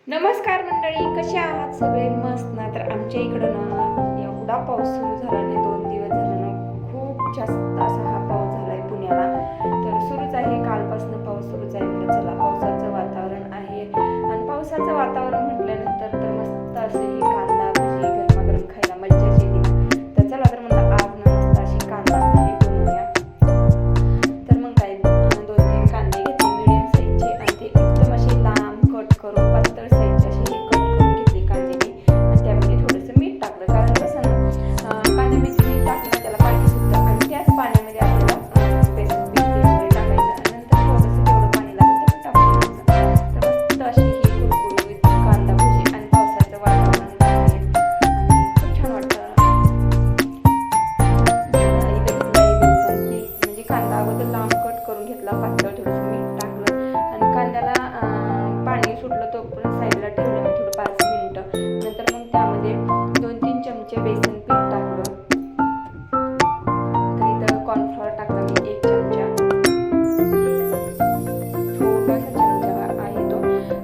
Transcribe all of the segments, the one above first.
नमस्कार मंडळी, कसे आहात सगळे? मस्त ना. तर आमच्या इकडं ना एवढा पाऊस सुरू झाला नाही, 2 दिवस झाला ना खूप जास्त असा हा पाऊस झालाय पुण्याला. तर सुरूच आहे, कालपासून पाऊस सुरूच आहे. म्हणजे चला, पावसाचं वातावरण आहे आणि पावसाचं वातावरण म्हटल्यानंतर तर मस्त असे ही कांदा भजी गरमागरम खायला मज्जाच येते. तर चला, तर म्हणलं आज ना मस्त अशी कांदा भजी बनवूया. तर मग काय, 2-3 कांदे घेतले मिडियम साईजचे आणि ते एकदम असे लांब कट करून पातळ साईजचे असे हे कट करून घेतले कांदे मी. आणि त्यामध्ये थोडंसं मीठ टाकलं, कारण कसं ना कांद्यामध्ये मीठ टाकलं ना त्याला पाणी सुटतं आणि त्याच पाण्यामध्ये आपल्याला बेसन पीठ वगैरे टाकायचं आणि नंतर थोडंसं जेवढं पाणी लागेल तेवढं टाकून द्यायचं. तर मस्त अशी ही कुरकुरीत कांदा भजी आणि पावसाचं वातावरण आहे आणि खूप छान वाटतं. इथं घेतलं बेसन पीठ, म्हणजे कांदा अगोदर लांब कट करून घेतला पातळ, थोडंसं मीठ टाकलं आणि कांद्याला पाणी सुटलं तोपर्यंत साईडला ठेवलं मी थोडं 5 मिनिटं. नंतर मग त्यामध्ये 2-3 चमचे बेसन पीठ टाकलं. तर इथं कॉर्नफ्लॉवर टाकला मी 1 चमचा, छोटासा चमचा आहे तो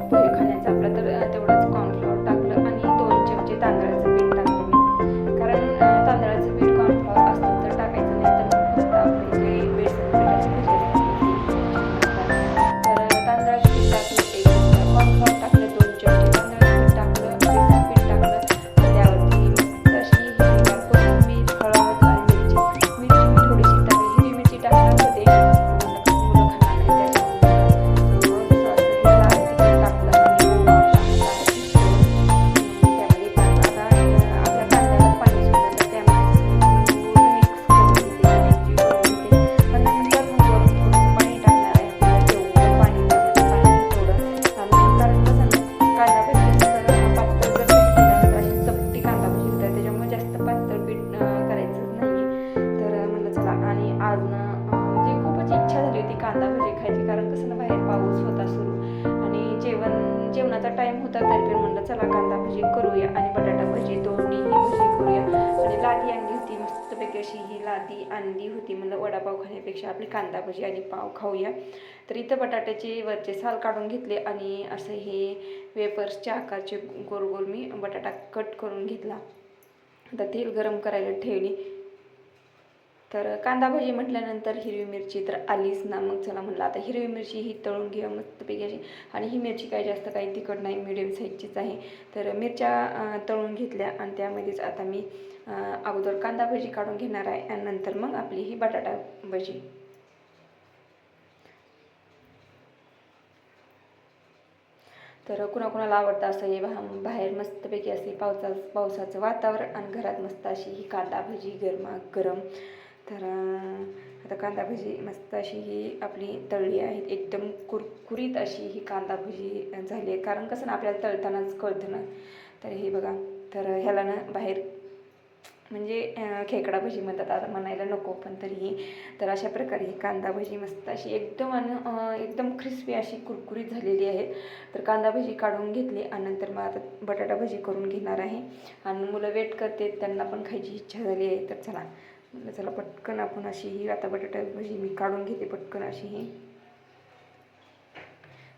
पोहे खाण्याचा आपला, तर तेवढंच कॉर्नफ्लॉवर टाकलं आणि 2 चमचे तांदळाचं पीठ टाकलं मी. कारण तांदळाचं पीठ कॉर्नफ्लॉवर असलं तर टाकायचं, नाही तर मग फक्त आपले जे बेसन पिठाची भजी असतात ना ती खूप छान लागतात. तर तांदळाचं पीठ टाकलं 1 चमचा, कॉर्नफ्लॉवर टाकलं 2 चमचे, तांदळाचं पीठ टाकलं, बेसन पीठ टाकलं आणि त्यावरती मस्त अशी हिरवीगार कोथिंबीर, हळद आणि मिरची मी थोडीशी टाकली. हिरवी मिरची टाकणार होते, म्हणलं कसं मुलं खाणार नाही त्याच्यामुळे थोडंसं असं हे लाल तिखट टाकलं आणि ओवा टाकला त्यामध्ये टाकला. आता आपल्या कांद्याला पाणी सुटलं तर त्यामध्ये पूर्ण मिक्स करून घेते, एकजीव करून घेते आणि नंतर मग वरून थोडंसं पाणी टाकणार आहे. आपल्याला जेवढं पाणी लागेल पाणी तेवढं. आणि कारण कसं ना, कांदा भजी जर पातळ जर पीठ केलं ना तर अशी चपटी कांदा भजी होतात, त्याच्यामुळे जास्त पातळ पीठ करायचंच नाही आहे. तर म्हणलं चला, आणि आज ना म्हणजे खूपच इच्छा झाली होती कांदा भजी खायची, कारण कसं ना बाहेर पाऊस होता सुरू आणि जेवणाचा टाईम होता, तरी पण म्हणलं चला कांदा भजी करूया आणि बटाटा भजी, दोन्हीही भजी करूया. आणि लादी आणली होती मस्तपैकी अशी, ही लादी आणली होती. म्हणलं वडापाव खाण्यापेक्षा आपली कांदा भजी आणि पाव खाऊया. तर इथं बटाट्याचे वरचे साल काढून घेतले आणि असं हे वेफर्सच्या आकारचे गोल गोल मी बटाटा कट करून घेतला. आता तेल गरम करायला ठेवली. तर कांदा भजी म्हटल्यानंतर हिरवी मिरची तर आलीच ना. मग चला म्हणलं आता हिरवी मिरची ही तळून घेऊया मस्तपैकी अशी. आणि ही मिरची काही जास्त काही तिखट नाही, मिडियम साईजचीच आहे. तर मिरच्या तळून घेतल्या आणि त्यामध्येच आता मी अगोदर कांदा भजी काढून घेणार आहे आणि नंतर मग आपली ही बटाटा भजी. तर कुणाकुणाला आवडतं असं हे बाहेर मस्तपैकी असे पावसाचं वातावरण आणि घरात मस्त अशी ही कांदा भजी गरमागरम. तर आता कांदा भजी मस्त अशी ही आपली तळली आहेत, एकदम कुरकुरीत अशी ही कांदा भजी झाली आहे. कारण कसं ना आपल्याला तळतानाच कळतं ना. तर हे बघा, तर ह्याला ना बाहेर म्हणजे खेकडा भजी म्हणतात, आता म्हणायला नको पण तरीही. तर अशा प्रकारे ही कांदा भजी मस्त अशी एकदम एकदम क्रिस्पी अशी कुरकुरीत झालेली आहे. तर कांदा भजी काढून घेतली आणि नंतर मग आता बटाटा भजी करून घेणार आहे. आणि मुलं वेट करते, त्यांना पण खायची इच्छा झाली आहे. तर चला म्हटलं, चला पटकन आपण अशी ही आता बटाटा भजी मी काढून घेते पटकन अशी ही.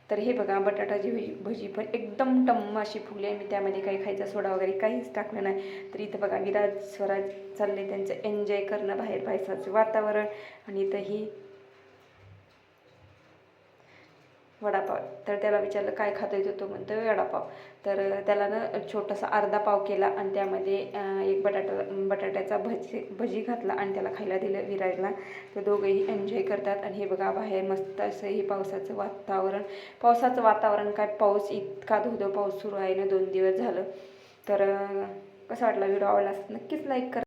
तर हे बघा, बटाटाची भजी पण एकदम टम्म अशी फुगली आहे. मी त्यामध्ये काही खायचा सोडा वगैरे काहीच टाकलं नाही. तर इथं बघा, विराज स्वराज चालले त्यांचं एन्जॉय करणं बाहेर पावसाचं वातावरण. आणि इथं ही वडापाव. तर त्याला विचारलं काय खातो आहे, तो म्हणतो वडापाव. तर त्याला ना छोटासा अर्धा पाव केला आणि त्यामध्ये एक बटाट्याचा भजी घातला आणि त्याला खायला दिलं विराजला. तर दोघंही एन्जॉय करतात. आणि हे बघा, बाहेर मस्त असं हे पावसाचं वातावरण काय, पाऊस इतका धो पाऊस सुरू आहे ना 2 दिवस झालं. तर कसा वाटला व्हिडिओ? आवडला नक्कीच लाईक करा.